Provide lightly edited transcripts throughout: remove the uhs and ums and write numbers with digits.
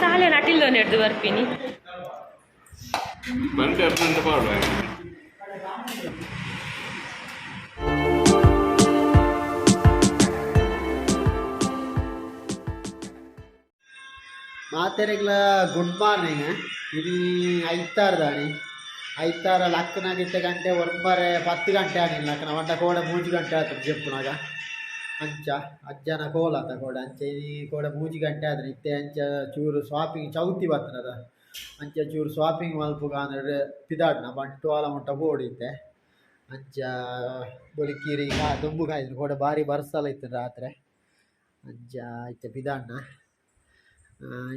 ಸಾಲೆ ನಟಿಲ್ದೋ ನೆಡ್ದು ಬರ್ತೀನಿ ಮಾತೆರೆಗ್ಲ good morning ಇದು ಐತಾರದಾನಿ ಐತಾರ ಲಕ್ಕನಾಗ ಇತ್ತ ಗಂಟೆ ಒರ್ಬರೆ 10 ಗಂಟೆ ಆನಿಲ್ಲ ಲಕ್ಕನ వంట ಕೂಡ 3 ಗಂಟೆ ಆಯ್ತು ಜಪ್ಪುನಾಗ ಅಂಚ ಅಜ್ಜನ ಕೋಲಾತ ಕೂಡ ಅಂಚೆ ಕೂಡ 3 ಗಂಟೆ ಆದ್ರೆ ಇತ್ತೆ ಅಂಚ ಚೂರು ಶಾಪಿಂಗ್ ಚೌತಿ ಬರ್ತನದ ಅಂಚೆ ಚೂರು ಶಾಪಿಂಗ್ ಮಲ್ಪುಗ ಅಂದ್ರೆ ಪಿದಾಡ್ನ ಬಂಟ್ವಾಳ ಮುಟ್ಟ ಬೋಡಿದ್ದೆ ಅಂಚ ಬೊಲಿಕೀರಿ ದುಂಬು ಕಾಯ್ದು ಕೂಡ ಭಾರಿ ಬರ್ಸಲ ಇತ್ತು ರಾತ್ರಿ ಅಂಚ ಇತ್ತೆ ಪಿದಾಡ್ನ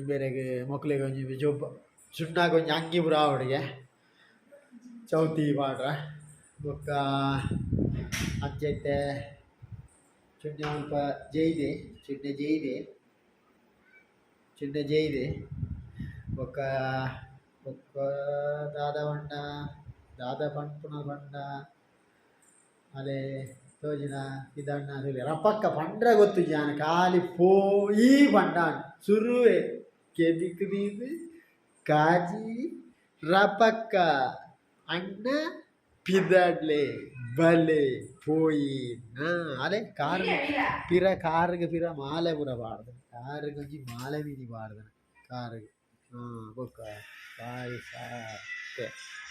ಬೇರೆಗೆ ಮಕ್ಕಳಿಗೆ ಒಂಜಿ ಜೊಬ್ಬ ಸುಣ್ಣಾಗ ಒಂಜಿ ಅಂಗಿ ಪೂರ ಅವಡಿಗೆ ಚೌತಿ ಪಾಡ್ರ ಬೊಕ್ಕ ಅಂಚೈತೆ ಚುಣ್ಣೆ ಅಲ್ಪ ಜೈದೆ ಚುಣ್ಣೆ ಜೈದೆ ಬೊಕ್ಕ ಬೊಕ್ಕ ದಾದ ಪಂಪುನ ಬಂಡ ಅಲೆ ತೋಜಿನ ಇದಣ್ಣ ಸುಲಿ ರಪಕ್ಕ ಪಂಡ್ರ ಗೊತ್ತು ಜಾನ ಖಾಲಿ ಪೋಯಿ ಪಂಡ ಸುರುವೆ ಕೆದಿಕ್ದೀದು ಕಾಜಿ ರಪಕ್ಕ ಅಣ್ಣ ಪಿದಾಡ್ಲೆ ಬಲೆ ಪೋಯಿ ಅಲೆ ಕಾರ್ಗೆ ಪಿರ ಮಾಲೆ ಪುರ ಬಾರ್ದು ಕಾರ್ಗೆ ಒಂಜಿ ಮಾಲೆ ಮೀನಿ ಬಾರ್ದು ಕಾರ್ಗೆ ಬೊಕ್ಕ ಪಾಯಸ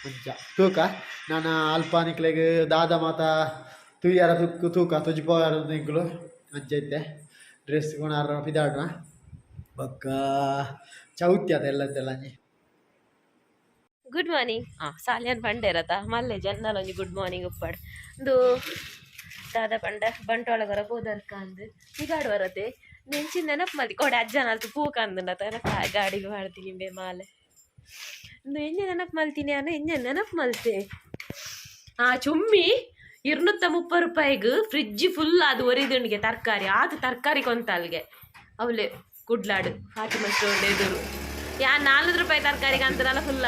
ಅಂಚ ತೂಕ ನಾನು ಅಲ್ಪಾನಿಕ್ಲೆಗ್ ದಾದ ಮಾತ ತುಯ್ಯಾರ ತೂಕ ತುಜ್ಪಾರ ತಿಂಗಳು ಅಂಚೈತೆ ಡ್ರೆಸ್ ಕೊಣಾರ ಪಿದಾಡ್ನ ಬೊಕ್ಕ ಚೌತಿ ಅದೆಲ್ಲದೆಲ್ಲ ಗುಡ್ ಮಾರ್ನಿಂಗ್ ಸಾಲಿಯನ್ ಪಂಡೆ ಇರತ್ತ ಮಲ್ಲೆ ಜನ್ನಲ ಒಂಜಿ ಗುಡ್ ಮಾರ್ನಿಂಗ್ ಉಪ್ಪಾಡು ಒಂದು ದಾದ ಪಂಡ ಬಂಟ್ವಾಳಗರ ಹೋದರ್ಕ ಅಂದು ಪಿದಾಡು ಬರತ್ತೆ ನೆಂಚಿನ ನೆನಪು ಮಲ್ತಿ ಕೊಡೆ ಅಜ್ಜನ ಅಲ್ತು ಪೂಕ ಅಂದನತ ಗಾಡಿಗೆ ಮಾಡ್ತೀನಿ ಬೇ ಮಾಲೆ ಒಂದು ಎಂಜೆ ನೆನಪು ಮಲ್ತೀನಿ ಅನ್ನ ಎಂಜೆ ನೆನಪು ಮಲ್ತೆ ಚುಮ್ಮಿ 230 ರೂಪಾಯಿಗೆ ಫ್ರಿಜ್ ಫುಲ್ ಅದು ಒರಿದುಂಡಿಗೆ ತರಕಾರಿ ಆತು ತರಕಾರಿ ಕೊಂತ ಅಲ್ಲಿಗೆ ಅವಳೆ ಕುಡ್ಲಾಡು ಫಾತಿಮಾ ಸ್ಟೋರ್ ಎದುರು 4 ರೂಪಾಯಿ ತರಕಾರಿಗೆ ಅಂತನಲ್ಲ ಫುಲ್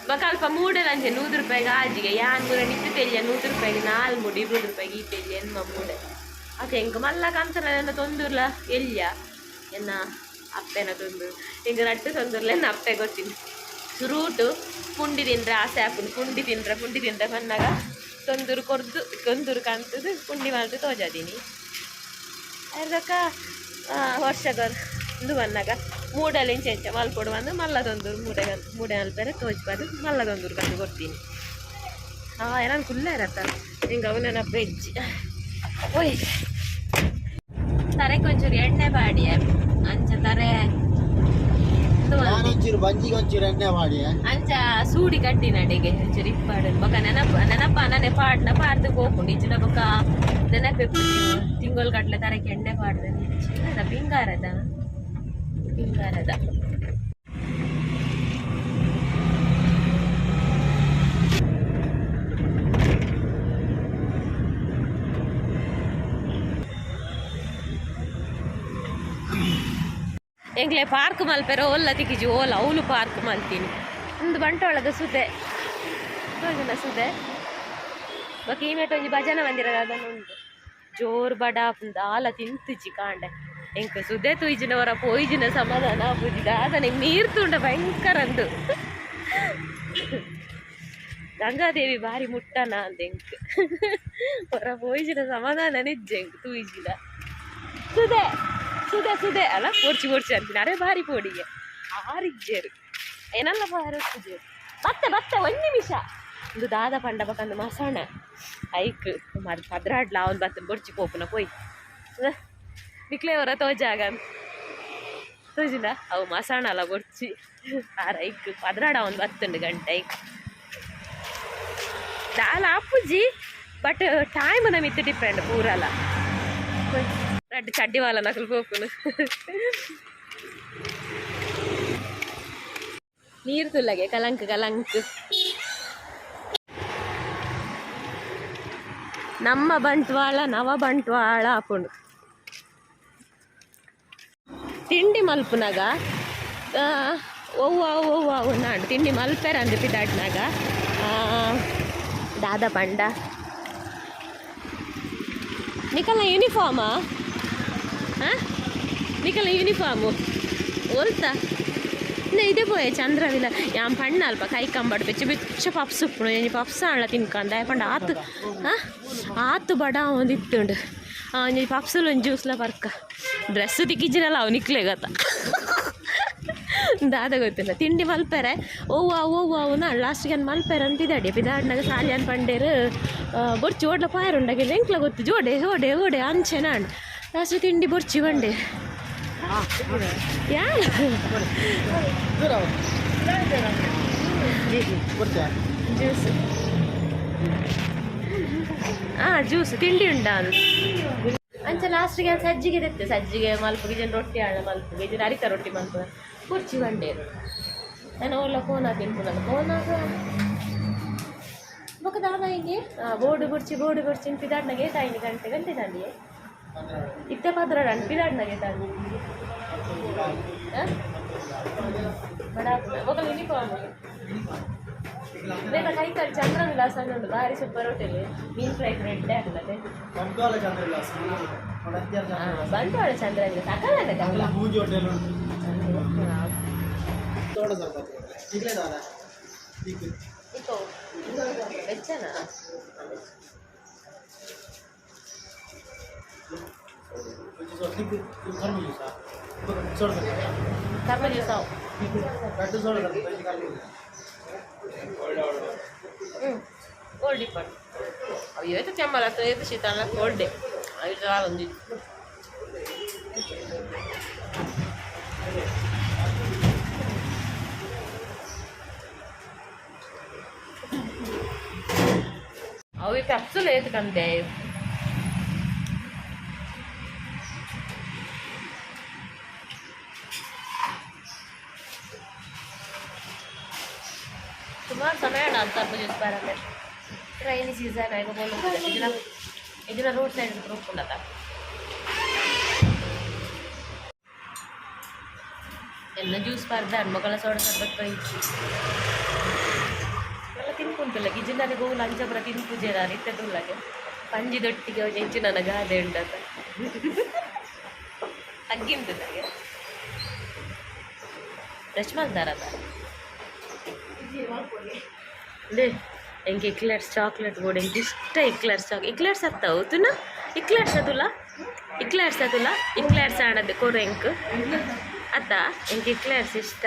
ಬಕಲ್ಪ ಮೂಡಲ್ಲ ಅಂಚೆ 100 ರೂಪಾಯಿಗೆ ಆಜಿಗೆ ಮೂರ ನಿಟ್ಟು ತೆಲಿಯ 100 ರೂಪಾಯಿಗೆ 4 200 ರೂಪಾಯಿಗೆ ಈ ತೆಲಿಯ ಎನ್ಮ ಮೂಡೆ ಅದೇ ಹೆಂಗೆ ಮಲ್ಲಕ ಅಂತನ ನನ್ನ ತೊಂದೂರ್ಲ ಎಲ್ಲಿಯ ಎನ್ನ ಅಪ್ಪೆನ ತೊಂದೂರು ಹಿಂಗೆ ನಟ್ಟು ತೊಂದೂರ್ಲ ಎನ್ನ ಅಪ್ಪೆ ಗೊತ್ತಿಲ್ಲ ಸುರೂಟು ಪುಂಡಿ ತಿಂದ್ರೆ ಆಸೆ ಹಾಕೊಂಡು ಪುಂಡಿ ತಿಂದ್ರೆ ಬಂದಾಗ ತೊಂದೂರು ಕಾಣ್ತದೆ ಪುಂಡಿ ಮಾಡ್ತು ತೋಜಾದೀನಿ ಅದಕ್ಕ ವರ್ಷಗರು ಇದು ಬಂದಾಗ ಮೂಡಲ್ಲಿ ಇಂಚೆ ಮಲ್ಕೊಡು ಬಂದು ಮಲ್ಲದೊಂದೂರು ಮೂಡೆ ಅಲ್ಪೇರೆ ತೋಜ್ಬಾರ್ದು ಮಲ್ಲದೊಂದೂರು ಬಂದು ಕೊಡ್ತೀನಿ ಏನಾದ್ರು ಕುಲ್ಲ ಇರತ್ತ ಹಿಂಗೆ ಅವನ ವೆಜ್ ಓಯ್ ತರೆ ಕೊಂಚೂರು ಎಣ್ಣೆ ಬಾಡಿ ಅಂಚ ತರೆ ಅಂಚ ಸೂಡಿ ಕಟ್ಟಿ ನಡಿಗೆ ಒಂಚೂರು ಇಪ್ಪಾಡು ಬೊಕ್ಕ ನೆನಪ ನನೆ ಪಾಡ್ನ ಪಾಡ್ದು ಹೋಗ್ಕೊಂಡು ಇಚ್ಚಿನ ಬೊಕ್ಕ ನೆನಪೆ ತಿಂಗಳು ಕಟ್ಲೆ ತರಕ್ಕೆ ಎಣ್ಣೆ ಪಾಡ್ದೆ ಪಿಂಗಾರದ ಎಂಗ್ಲೆ ಪಾರ್ಕ್ ಮಲ್ಪೆರ ಒಲ್ಲ ತಿಕ್ಕಿಜಿ ಓಲ ಅವಳು ಪಾರ್ಕ್ ಮಲ್ತೀನಿ ಒಂದು ಬಂಟೊಳಗ ಸುದೆ ಸುದೆ ಬಕ ಈ ಮೇಟ್ ಒಂಜಿ ಭಜನ ಮಂದಿರದ ಅದನ್ನು ಉಂಟು ಜೋರು ಬಡ ಆಲ ತಿಂತಿಜಿ ಕಾಂಡೆ ಎಂಕ ಸುದೆ ತುಯ್ಜಿನವರ ಪೋಯ್ಜಿನ ಸಮಾಧಾನ ಪೂಜಿದ ಅದನ್ನ ಮೀರ್ತುಂಡ ಭಯಂಕರ ಅಂದು ಗಂಗಾದೇವಿ ಬಾರಿ ಮುಟ್ಟನ ಅಂದ ಎಂಕ್ ಹೊರ ಪೋಯ್ಜಿನ ಸಮಾಧಾನ ನಿಜ್ಜೆ ಎಂಕ್ ತುಯ್ಜಿದ ಸುದೆ ಅಲ್ಲ ಓಡ್ಚಿ ಅಂತೀನಿ ಅರೆ ಭಾರಿ ಪೋಡಿಗೆ ಆರಿಜ್ಜೇರು ಏನಲ್ಲ ಬಾರಿ ಬತ್ತೆ 1 ನಿಮಿಷ ಒಂದು ದಾದ ಪಂಡ ಬಕಂದು ಮಸಾಣ ಐಕ್ ಮಾರಿ ಪದ್ರಾಡ್ಲ ಅವನು ಬತ್ತ ಬೊಡ್ಚಿ ಪೋಪುನ ಪೋಯ್ ನಿಕ್ಲೇವರ ತೋಜಾಗ ತೋಜಿನ ಅವು ಮಸಾಣ ಅಲ್ಲ ಬೊಡ್ಚಿ ಐಕ್ ಪದ್ರಾಡ ಅವನು ಬತ್ತುಂಡು ಗಂಟೆ ಐಕ್ ದಾಲ ಅಪ್ಪುಜಿ but time ನಮಿತ್ತು depend ಪೂರಲ್ಲ red Chaddi వాళ్ళ నకలు పోకును ನೀರು ತುಲ್ಲಗೆ ಕಲಂಕ್ ನಮ್ಮ ಬಂಟ್ವಾಳ ನವ ಬಂಟ್ವಾಳ ಹಾಕೊಂಡು ತಿಂಡಿ ಮಲ್ಪುನಾಗ ಓವ್ವ ನಾಡು ತಿಂಡಿ ಮಲ್ಪೆರ ಅಂದ್ರೆ ಪಿದಾಟ್ನಾಗ ದಾದ ಪಂಡ ನಿಕಲ್ನ ಯೂನಿಫಾರ್ಮಾ ಹಾಂ ನಿಕಲ್ನ ಯೂನಿಫಾರ್ಮು ಓಲ್ತಾ ಇದೇ పోయే చంద్రవిల యాం పండు అల్ప కై కంబడి పెచ్చి బిచ్చ పప్స్ ఉప్పుడు నేను పప్స్ అలా తినకండి అయిపోండి ఆత్తు బడా ಒಂದಿತ್ತುಂಡು ನೀ ಪಪ್ಸಲ್ಲಿ ಒಂದು ಜ್ಯೂಸ್ಲ ಬರ್ಕ ಡ್ರೆಸ್ಸು ತಿಕ್ಕಿಜಿನಲ್ಲ ಅವನಿಕ್ಲೇ ಗತ್ತ ದಾದ ಗೊತ್ತಿಲ್ಲ ತಿಂಡಿ ಮಲ್ಪೆರೆ ಓವ್ವ ಲಾಸ್ಟಿಗೆ ಅನ್ ಮಲ್ಪೆರೆ ಅಂತಿದ್ದಾಡಿ ಪಿದಾಡ್ನಾಗ ಸಾಲಿ ಅನ್ ಪಂಡೇರು ಬೊರ್ಚಿ ಓಡ್ಲ ಪಾಯರುಂಡಾಗಿಲ್ಲ ಎಂಕ್ಲ ಗೊತ್ತು ಓಡೆ ಅಂಚೆನ ಲಾಸ್ಟ್ ತಿಂಡಿ ಬೊರ್ಚಿ ಬಂಡೆ ಜ್ಯೂಸ್ ಜ್ಯೂಸ್ ತಿಂಡಿ ಉಂಡ ಅಂಚ ಲಾಸ್ಟಿಗೆ ಸಜ್ಜಿಗೆ ತೆತ್ತೆ ಸಜ್ಜಿಗೆ ಮಲ್ಪಗೆ ಜನ ರೊಟ್ಟಿ ಆಳ ಮಲ್ಪಗೆ ಜನ ಅರಿತ ರೊಟ್ಟಿ ಮಲ್ಪಗ ಕುರ್ಚಿ ಬಂಡೇರು ನಾನು ಓಲ್ಲ ಫೋನ್ ತಿನ್ಪುನಲ್ಲ ಫೋನಾಗ ಬೊಕ್ಕ ದಾದ ಹಿಂಗೆ ಬೋರ್ಡು ಬುಡ್ಚಿ ಪಿದಾಡ್ನಾಗೆ ತಾಯಿನಿ ಗಂಟೆ ದಾಂಡಿ ಇತ್ತೆ ಪದ್ರ ಪಿದಾಡ್ನಾಗೆ ತಾಂಡಿ ಬಡ ಬೊಕ್ಕ ಯೂನಿಫಾರ್ಮ್ ಬೇಗ ಕೈ ಕಲ್ ಚಂದ್ರ ವಿಲಾಸ ಉಂಟು ಭಾರಿ ಸೂಪರ್ ಹೋಟೆಲ್ ಮೀನ್ ಫ್ರೈ ರೆಡ್ ಆಗ್ತದೆ ಬಂಟ್ವಾಳ ಚಂದ್ರ ಸಕಾಲಾಗತ್ತೆ వెచ్చనా కర్మ చూసావు కోల్డ్ ఇప్పండి అవి ఏదైతే చెమ్మలతో ఏదైతే శీతాల కోల్డే అవి చాలా ఉంది అవి పెప్స్ లేదు కంటే ಸುಮಾರು ಸಮಯ ಸ್ವಲ್ಪ ಜ್ಯೂಸ್ ಬರಲ್ಲ ರೈನಿ ಸೀಸನ್ ಆಗ ಬೋಲು ಇದನ್ನ ರೋಡ್ ಸೈಡ್ ರುಕ್ಕುಂಡತ ಎಲ್ಲ ಜ್ಯೂಸ್ ಬರ್ದ ಹಣ್ಮಗಳ ಸೋಡ ಸರ್ಬತ್ ಬೈಚಿ ಎಲ್ಲ ತಿನ್ಕೊಂತಿಲ್ಲ ಗಿಜಿನಾಗ ಗೋವು ಲಂಚಪುರ ತಿನ್ಪುಜೇರ ಇತ್ತದುಲ್ಲಾಗೆ ಪಂಜಿದೊಟ್ಟಿಗೆ ಅವ್ರು ಹೆಂಚು ನನಗೆ ಗಾದೆ ಉಂಡತ ತಗ್ಗಿಂತದಾಗೆ ಬ್ರಷ್ ಮಾಡ್ತಾರದ ಲೇ ಹೆಂಗೆ ಇಕ್ಲೇರ್ಸ್ ಚಾಕ್ಲೇಟ್ ಬೋರ್ಡ್ ಹೆಂಗೆ ಇಷ್ಟ ಇಕ್ಲೇರ್ಸ್ ಹತ್ತವು ತುನ ಇಕ್ಲೇರ್ಸ್ ಇಕ್ಲೇರ್ಸ್ ಆಡೋದು ಕೊಡು ಹೆಂಗೆ ಅತ್ತ ಹೆಂಗೆ ಇಕ್ಲೇರ್ಸ್ ಇಷ್ಟ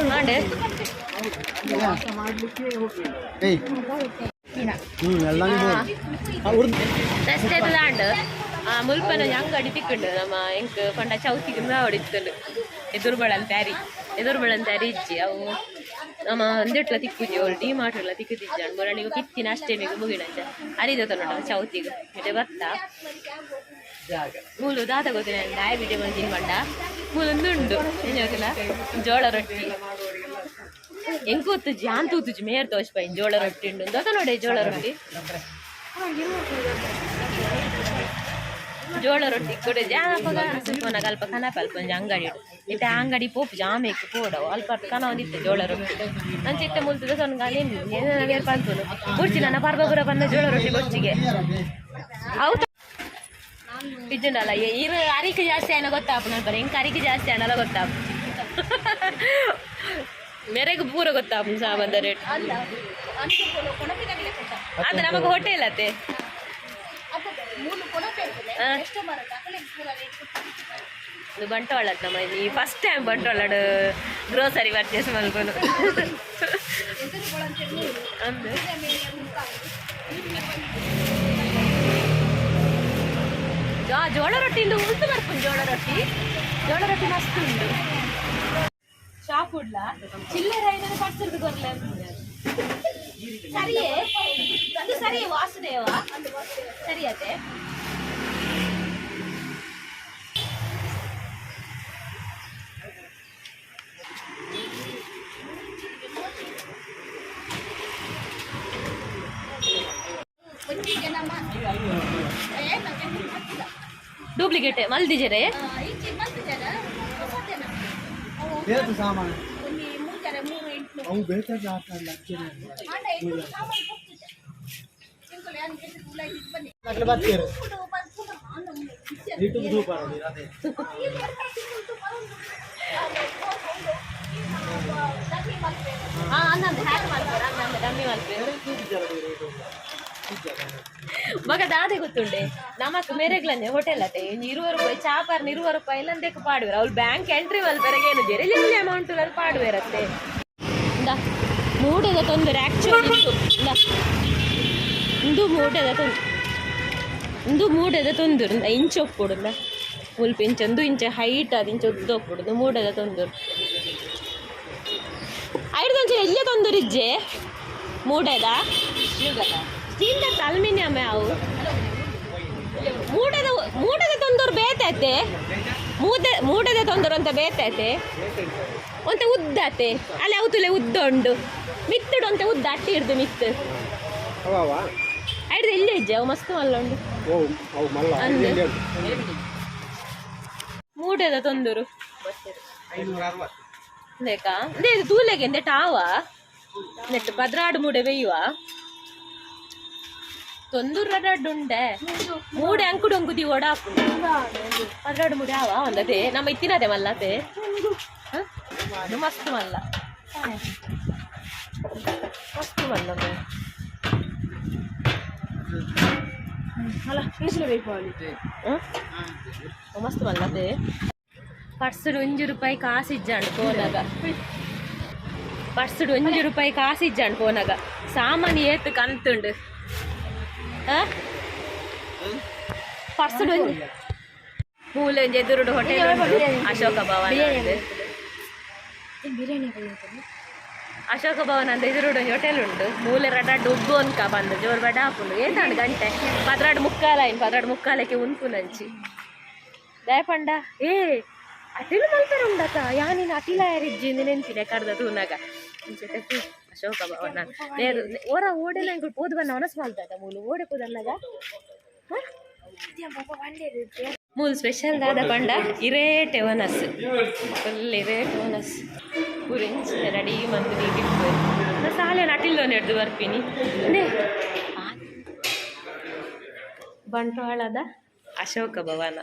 ಮಾಡೆ ದಾಂಡ್ ಮುಲ್ಪನ ಅಂಗಡಿ ತಿಕ್ಕೊಂಡು ನಮ್ಮ ಎಂಕ್ ಪಂಡ ಚೌತಿಗೆ ಹೊಡಿತಂಡು ಎದುರುಬಳನ್ ತ್ಯಾರಿ ಇಜ್ಜಿ ಅವು ನಮ್ಮ ಒಂದೆಟ್ಲ ತಿಕ್ಕುಜಿ ಅವ್ರು ಡಿ ಮಾರ್ಟ್ಲ ತಿಕ್ಕುದಿಜ್ಜ ಮೊರಣಿಗೆ ಕಿತ್ತಿನ ಅಷ್ಟೇ ನೀವು ಮುಗಿಡಂಜ ಅರಿದ ನೋಡ ಚೌತಿಗೆ ಇದೆ ಬತ್ತ ಮೂಲು ದಾದ ಗೊತ್ತಿನ ಡಯಾಬಿಟಿ ಮಂಜಿನ ಮಂಡ ಮೂಲೊಂದುಂಡು ಏನು ಗೊತ್ತಿಲ್ಲ ಜೋಳ ರೊಟ್ಟಿ ಹೆಂಗೆ ಕೂತುಜಿ ಆನ್ ತೂತುಜಿ ಮೇರ್ ತೋಚ್ಪಾಯಿ ಜೋಳ ರೊಟ್ಟಿ ಉಂಡು ದೊತ್ತ ನೋಡಿ ಜೋಳ ರೊಟ್ಟಿ ಜೋಳ ರೊಟ್ಟಿ ಕೊಡೆ ಜಾಪಗ ಸುಮ್ಮನಾಗ ಅಲ್ಪ ಕನಪ ಅಲ್ಪ ಒಂಜಿ ಅಂಗಡಿ ಇತ್ತೆ ಅಂಗಡಿ ಪೋಪು ಜಾಮೇಕು ಪೋಡವು ಅಲ್ಪ ಕನ ಒಂದಿತ್ತೆ ಜೋಳ ರೊಟ್ಟಿ ನನ್ನ ಚಿತ್ತ ಮುಲ್ತದ ಸೊನ್ಗಾಲಿ ಏನೇನು ಪಂತುನು ಬುಡ್ಚಿ ನನ್ನ ಪರ್ಬಗುರ ಬಂದ ಜೋಳ ರೊಟ್ಟಿ ಬೊಚ್ಚಿಗೆ ಹೌದು ಇಜ್ಜುಂಡಲ್ಲ ಇರು ಅರಿಕೆ ಜಾಸ್ತಿ ಏನೋ ಗೊತ್ತಾಪು ನಾನು ಬರೀ ಹೆಂಗೆ ಅರಿಕೆ ಜಾಸ್ತಿ ಅನ್ನಲ್ಲ ಗೊತ್ತಾಪು ಮೇರೆಗೆ ಪೂರ ಗೊತ್ತಾಪು ಸಾಮಾನ್ದ ರೇಟ್ ಅದು ನಮಗೆ ಹೋಟೆಲ್ ಅತ್ತೆ ಇದು ಬಂಟ್ವಾಳ ನಮ್ಮ ಈ first time Bantwal grocery purchase ಮಲ್ಕೊಂಡು ಅಂದು ಜೋಳ ರೊಟ್ಟಿಂದು ಉಂಟು ಬರ್ಕೊಂಡು ಜೋಳ ರೊಟ್ಟಿ ಮಸ್ತ್ ಉಂಟು ಶಾಪ್ ಉಡ್ಲ ಚಿಲ್ಲರೆ ಐನೂರು ಪರ್ಸೆಂಟ್ ಕೊರ್ಲ ಸರಿಯೇ ಅದು ಸರಿಯೇ ವಾಸುದೇವ ಸರಿಯತೆ ಡೂಪ್ಲಿಕೇಟ್ ಮಲ್ದಿಜರೆ ಏತು ಸಾಮಾನು ಅವು ಬೇಕಾಗಿ ಹಾಕಲ್ಲ ಬರ್ತೀರು ಯೂಟ್ಯೂಬ್ ಗ್ರೂಪ್ ಅದೇ ಮಗ ದಾದೆ ಗೊತ್ತುಂಡೆ ನಮಕ್ ಮೇರೆಗ್ಲಂದೆ ಹೋಟೆಲ್ ಅತ್ತೆ ₹20 ಚಾಪಾರ್ನ ₹20 ಇಲ್ಲಂದಕ್ಕೆ ಪಾಡುವೇರು ಅವ್ಳು ಬ್ಯಾಂಕ್ ಎಂಟ್ರಿ ವಲ್ಪರೆಗೇನು ಜೆರೆಲಿ ಅಮೌಂಟ್ ಅಲ್ಲಿ ಪಾಡುವೇರತ್ತೆ ಮೂಡದ ತೊಂದರೆ ಆಕ್ಚುಲಿ ಇಂದು ಮೂಡದ ತೊಂದರು ಇಂಚು ಒಪ್ಪುಡುಂದ ಮುಲ್ಪ ಇಂಚ ಒಂದು ಇಂಚ ಹೈಟ್ ಅದು ಇಂಚ ಉದ್ದ ಒಪ್ಪುಡುದು ಮೂಡದ ತೊಂದರು ಐದು ಇಲ್ಲೇ ತೊಂದರೆ ಇಜ್ಜೆ ಮೂಡದ ಸ್ಟೀಲ್ ಅಲ್ಯೂಮಿನಿಯಂ ಅವು ಮೂಡದ ತೊಂದರು ಬೇತೈತೆ ಮೂಡದ ತೊಂದರು ಅಂತ ಬೇತೈತೆ ಒಂತ ಉದ್ದತೆ ಅಲ್ಲಿ ಅವತುಲೆ ಉದ್ದ ಉಂಡು ಮಿತ್ತಡು ಅಂತ ಉದ್ದ ಅಟ್ಟಿ ಇರ್ದು ಮಿತ್ತು ಐಡ್ದು ಇಲ್ಲೇ ಇಜ್ಜೆ ಅವು ಮಸ್ತ್ ಮಲ್ಲ ಉಂಡು ಮೂಡದ ತೊಂದರು ಬೇಕಾ ಇದು ತೂಲೆಗೆ ಎಂದೆ ಟಾವ ನೆಟ್ಟು ಪದ್ರಾಡು ಮೂಡೆ ಬೇಯುವ ತೊಂದೂರ ಉಂಡೆ ಮೂಡೆ ಅಂಕುಡು ಅಂಕುದಿ ಓಡಾಪು ಪದ್ರಾಡು ಮೂಡೆ ಆವ ಒಂದತೆ ನಮ್ಮ ಇತ್ತಿನದೆ ಮಲ್ಲತೆ ಮಸ್ತ್ ಮಲ್ಲ ಮಸ್ತ್ ಮಲ್ಲ ಅಲ್ಲ ಮಸ್ತ್ ಮಲ್ಲತೆ ಪರ್ಸಡು ₹1 ಕಾಸಿಜ್ಜಾಂಡು ಪೋನಾಗ ಪರ್ಸಡು ₹1 ಕಾಸಿಜ್ಜಾಂಡು ಪೋನಾಗ ಸಾಮಾನು ಏತ್ ಕಂತುಂಡು ಪರ್ಸಡು ಮೂಲೆ ಎದುರುಡು ಹೋಟೆಲ್ ಅಶೋಕ ಭವನ ಅಶೋಕ ಭವನ ಅಂತ ಎದುರುಡು ಹೋಟೆಲ್ ಉಂಟು ಮೂಲೆ ರಡ್ಡು ಉಬ್ಬು ಅನ್ಕ ಬಂದು ಜೋರು ಬಡ ಹಾಕೊಂಡು ಏತಾಂಡು ಗಂಟೆ 11:45 ಉಂಟು ನಂಚಿ ದಯಪಂಡ ಅಟಿಲು ಮಲ್ಪರ ಉಂಡತ ಯಾನಿನ ಅಟಿಲ ಯಾರಿಜ್ಜಿಂದು ನೆನ್ಪಿದೆ ಕರ್ದ ತೂನಾಗ ಅಶೋಕ ಭವನ ನೇರು ಓರ ಓಡೆ ನಂಗೆ ಪೋದು ಬನ್ನ ಮನಸ್ಸು ಮಾಡ್ತದ ಮೂಲು ಓಡೆ ಪೋದನ್ನಾಗ ಮೂಲು ಸ್ಪೆಷಲ್ ದಾದ ಪಂಡ ಇರೇಟೆ ವನಸ್ ಫುಲ್ ಇರೇಟೆ ವನಸ್ ಪುರಿಂಚ್ ರೆಡಿ ಮಂದು ನೀಟಿಪ್ಪು ಸಾಲೆ ನಟಿಲ್ದೋ ನೆಡ್ದು ಬರ್ತೀನಿ ಅದೇ ಬಂಟ್ವಾಳದ ಅಶೋಕ ಭವನ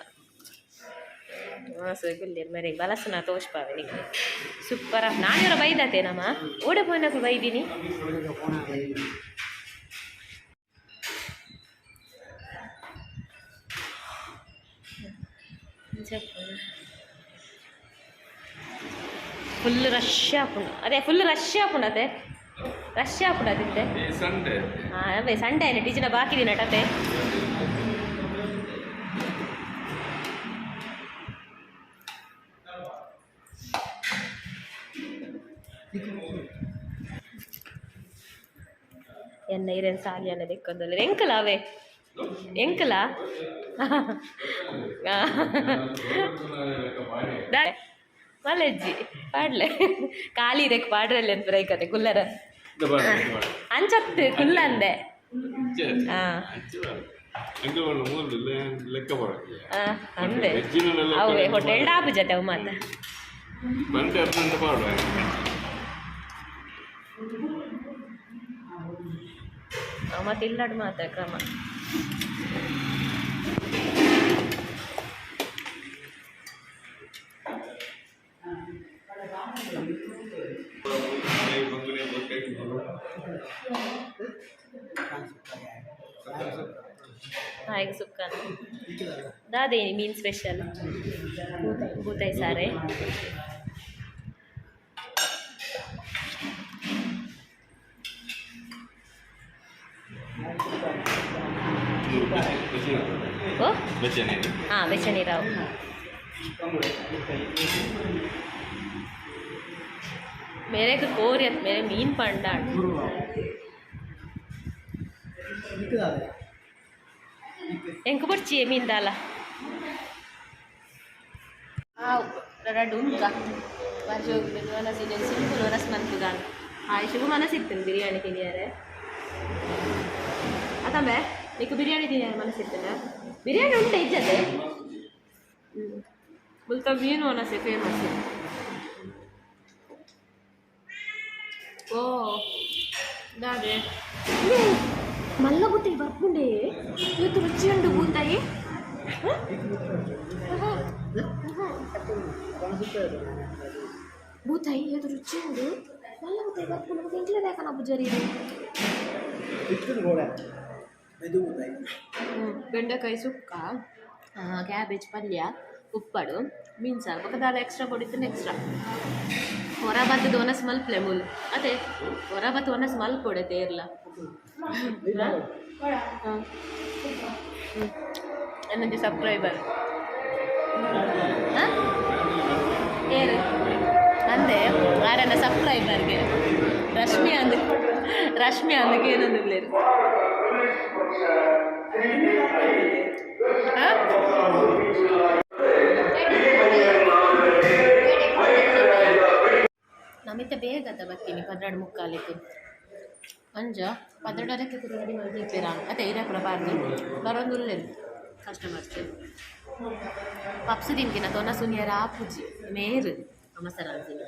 ಗುಲ್ಲೇರು ಮರೆ ಬಲಸನ ತೋಷ್ಪಾವೆ ಸೂಪರ ನಾನೂರ ಬೈದತೆ ನಮ್ಮ ಓಡೆ ಪೋನಕ್ಕೂ ಬೈದೀನಿ ಫುಲ್ ರಶ್ ಆಪುಂಡು ಅದೇ ಫುಲ್ ರಶ್ ಆಪುಂಡತೆ ರಶ್ ಆಪುಂಡದಿತ್ತೆ ಹಾಂ ಅವೇ ಸಂಡೇ ಟೀಚರ್ನ ಬಾಕಿ ದಿನ ಟತೆ ಎನ್ನ ಇರೇನು ಸಾಲಿ ಅನ್ನೋದು ಇಕ್ಕೊಂದಲ್ಲ ಎಂಕಲ ಅವೇ ಎಂಕಲ ಮಲೆಜ್ಜಿ ಪಾಡ್ಲೆ ಖಾಲಿ ಇದಕ್ಕೆ ಪಾಡ್ರಲ್ಲಿ ಅಂತ ಬರೈಕತೆ ಕುಲ್ಲರ ಅಂಚತ್ತು ಕುಲ್ಲ ಅಂದೆ ಅಂದೆ ಅವೇ ಹೋಟೆಲ್ ಡಾಬು ಜೊತೆ ಅವು ಮಾತ ಮತ್ತೆ ಇಲ್ಲಾಡು ಮಾತ ಕ್ರಮ ಹಾಗೆ ಸುಕ್ಕನ ದಾದೇನಿ ಮೀನ್ ಸ್ಪೆಷಲ್ ಬೂತಾಯಿ ಸಾರೆ ಓ ಹಾಂ ಬೆಚ್ಚನಿ ರಾವ್ मेरे को कोरियत मेरे मीन पंडा ಎಂಕು ಬರ್ಚಿ ಮೀನ್ ದಾಲ ಡುಂಕ ಮನಸ್ಸಿದೆ ಸಿಂಪಲ್ ಮನಸ್ಸು ಮಂತುಗಾನ ಆಯುಷಗೂ ಮನಸ್ಸಿತ್ತು ಬಿರಿಯಾನಿ ತಿನ್ನಿಯಾರೆ ಅತಂಬೆ నీకు బిర్యానీ తినే మనసిತ್ತಲ್ಲ బిర్యానీ ఉంటే ఇజ్జతే ಮುಲ್ತ ಮೀನು ಅನಸೆ ಫೇಮಸ್ ಓ ಅದೇ ಮಲ್ಲ ಬುತ್ತಾಯಿ ಬರ್ಪುಂಡೆ ಇವತ್ತು ರುಚಿ ಉಂಟು ಬೂತಾಯಿ ಬೂತಾಯಿ ಇವತ್ತು ರುಚಿ ಉಂಟು ಮಲ್ಲ ಬುತ್ತಾಯಿ ಬರ್ಪುಂಡು ಎಂಟ್ಲೆ ಬೇಕನ ಬುಜರಿ ಬೆಂಡೆಕಾಯಿ ಸುಕ್ಕ ಕ್ಯಾಬೇಜ್ ಪಲ್ಯ ಉಪ್ಪಡು ಮೀನು ಸಾರು ಪಕ್ಕದಾಲ ಎಕ್ಸ್ಟ್ರಾ ಕೊಡಿತ್ತು ಎಕ್ಸ್ಟ್ರಾ ಹೊರ ಬತ್ತದ ಒನಸ್ ಮಲ್ಪಲೆ ಮುಲ್ ಅದೇ ಹೊರ ಬತ್ತು ಒನಸ್ ಮಲ್ಪೊಡೆತೆ ಇರ್ಲ ನನ್ನೊಂದು ಸಬ್ಸ್ಕ್ರೈಬರ್ ಏರು ಅಂದೆ ಆರನ್ನ ಸಬ್ಸ್ಕ್ರೈಬರ್ಗೆ ರಶ್ಮಿ ಅಂದಕ್ಕೆ ಏನಂದಿರ್ಲೇರು ನಮಿತ್ತ ಬೇಗದ ಬರ್ತೀನಿ 12:45 ಅಂಜ 12:00ಕ್ಕೆ ರೆಡಿ ಮಾಡಿರ್ತೀರಾ ಅದೇ ಇರಕ್ರ ಬಾರ್ದು ಬರೋಂದುಲ್ಲೇನು ಕಸ್ಟಮರ್ಸ್ ಪಪ್ಸು ತಿಂತಿನ ತೊನ ಸುನಿಯರ ಆಪುಜಿ ಮೇರು ಅಮಸರ ಅಂತೀನಿ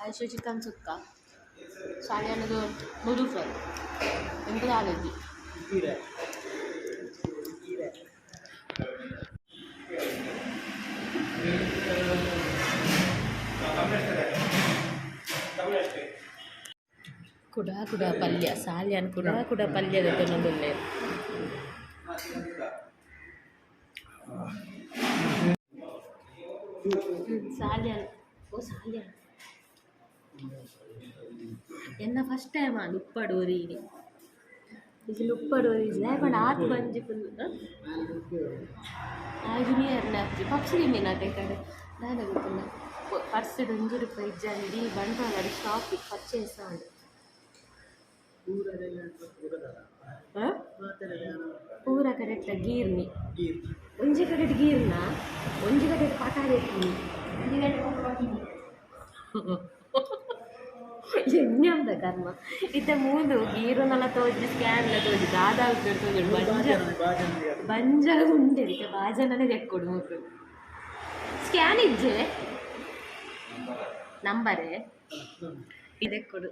ಐಶು ಚಿಕನ್ ಸುಕ್ಕ ಶಾಲೆ ಅನ್ನೋದು ಮುದು ಫ್ರೈ ಎಂಬುದು ಆಲೋಚಿ ಕುಡ ಪಲ್ಯ ಸಾಲ್ಯನ್ ಕುಡ ಪಲ್ಯದ ತೊನ್ನೊಂದುಲ್ಲೆ ಸಾಲ್ಯನ್ ಸಾಲ್ಯನ್ ಎನ್ನ ಫಸ್ಟ್ ಟೈಮ್ ಅದು ಉಪ್ಪಡೋರಿ ಇದು ಉಪ್ಪಡೋರಿ ಲೇಕೊಂಡು ಆತು ಬಂಜಿ ಫುಲ್ ಜೂನಿಯರ್ನ ಹಚ್ಚಿ ಪಪ್ಸಿ ತಿಂದಿನ ಅದೇ ಕಡೆ ನಾನು ಗೊತ್ತಿಲ್ಲ ಪರ್ಸಡ್ ₹1 ಇಜ್ಜಂಡಿ ಬಂಡವಾಳ ಶಾಪಿಗೆ ಪರ್ಚೇಸ್ ಮಾಡಿ ಪೂರ ಕಡೆಟ್ಲ ಗೀರ್ನಿ ಒಂಜಿ ಕಡೆ ಗೀರ್ನ ಒಂಜಿ ಕಡೆ ಪಟಾರೆ ಯಜ್ಞದ ಕರ್ಮ ಇತ್ತ ಮೂಂದು ಗೀರುನೆಲ್ಲ ತೋಜಿ ಸ್ಕ್ಯಾನ್ಲ ತೋಜಿ ದಾದಾಲ್ ತೋಜಿ ಬಂಜ ಉಂಡೆ ಇತ್ತೆ ಬಾಜನನೇ ತೆಕ್ಕೊಡು ಮೂರು ಸ್ಕ್ಯಾನ್ ಇಜ್ಜೆ ನಂಬರೇ ಇದೆಕ್ಕೊಡು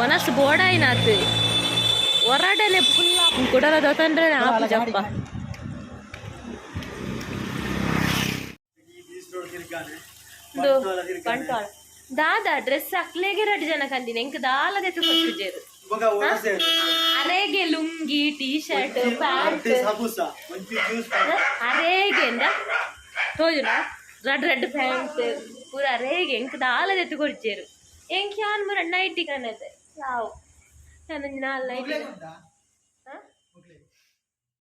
ಒನಸ್ ಬೋಡಾಯಿನಾತ್ ಹೊರಡನೆ ಫುಲ್ ಕುಡಲ ದೊತ್ತಂದ್ರೆ ಆಪು ಜಪ್ಪ ಬಂಟ್ವಾಳ ದಾದಾ ಡ್ರೆಸ್ ಅಕ್ಲೆಗೆ 2 ಜನ ಕಂದಿನಿ ಎಂಕ್ ದಾಲ ದೆತ್ತು ಕೊಟ್ಟಿದ್ದೇರು ಅರೆಗೆ ಲುಂಗಿ ಟೀ ಶರ್ಟ್ ಪ್ಯಾಂಟ್ ಅರೆಗೆ ತೋಜುನ ರೆಡ್ ಪ್ಯಾಂಟ್ ಪೂರ ಅರೆಗೆ ಎಂಕ್ ದಾಲ ದೆತ್ತು ಕೊಡ್ಚೇರು ಎಂಕ್ ಯಾನ್ ಮೂರ ನೈಟಿ ಕನ್ನದೆ ಯಾವ ನಾನು 4 ನೈಟಿ